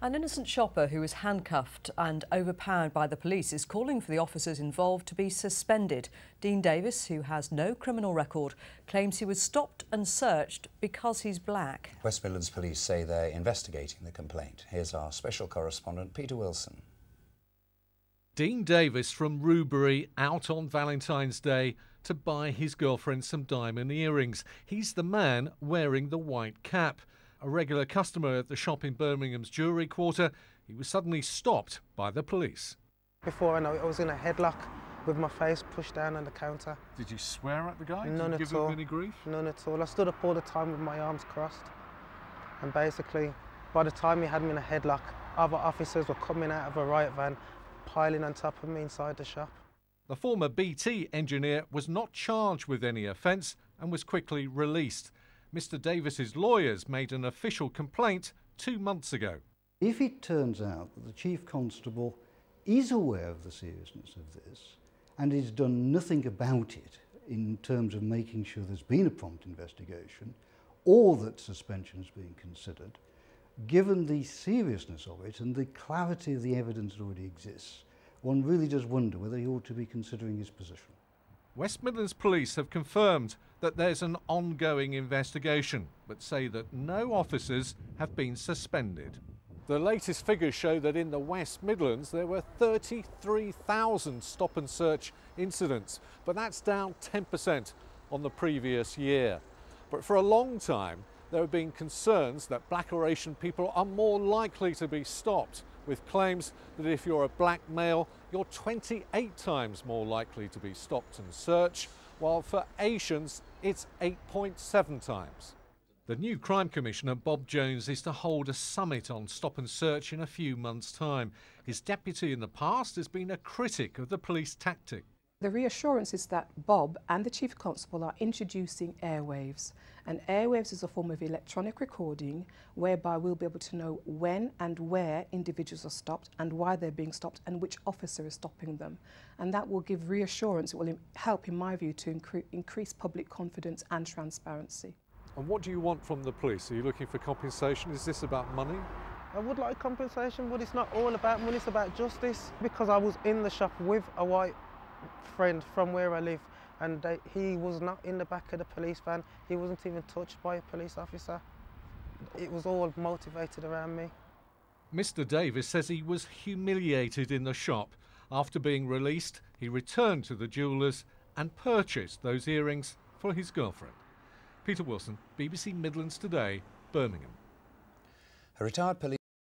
An innocent shopper who was handcuffed and overpowered by the police is calling for the officers involved to be suspended. Dean Davis, who has no criminal record, claims he was stopped and searched because he's black. West Midlands Police say they're investigating the complaint. Here's our special correspondent, Peter Wilson. Dean Davis from Rubery out on Valentine's Day to buy his girlfriend some diamond earrings. He's the man wearing the white cap. A regular customer at the shop in Birmingham's Jewellery Quarter, he was suddenly stopped by the police. Before I know it, I was in a headlock with my face pushed down on the counter. Did you swear at the guy? None Did you at give all. him any grief? None at all. I stood up all the time with my arms crossed. And basically, by the time he had me in a headlock, other officers were coming out of a riot van, piling on top of me inside the shop. The former BT engineer was not charged with any offence and was quickly released. Mr Davis's lawyers made an official complaint 2 months ago. If it turns out that the Chief Constable is aware of the seriousness of this and has done nothing about it in terms of making sure there's been a prompt investigation or that suspension is being considered, given the seriousness of it and the clarity of the evidence that already exists, one really does wonder whether he ought to be considering his position. West Midlands Police have confirmed that there's an ongoing investigation, but say that no officers have been suspended. The latest figures show that in the West Midlands there were 33,000 stop and search incidents, but that's down 10% on the previous year. But for a long time there have been concerns that black or Asian people are more likely to be stopped, with claims that if you're a black male, you're 28 times more likely to be stopped and searched, while for Asians, it's 8.7 times. The new Crime Commissioner, Bob Jones, is to hold a summit on stop and search in a few months' time. His deputy in the past has been a critic of the police tactic. The reassurance is that Bob and the Chief Constable are introducing airwaves. And airwaves is a form of electronic recording whereby we'll be able to know when and where individuals are stopped and why they're being stopped and which officer is stopping them. And that will give reassurance. It will help, in my view, to increase public confidence and transparency. And what do you want from the police? Are you looking for compensation? Is this about money? I would like compensation, but it's not all about money, it's about justice. Because I was in the shop with a white friend from where I live, and he was not in the back of the police van. He wasn't even touched by a police officer. It was all motivated around me. Mr Davis says he was humiliated in the shop. After being released, he returned to the jewellers and purchased those earrings for his girlfriend. Peter Wilson, BBC Midlands Today, Birmingham. A retired police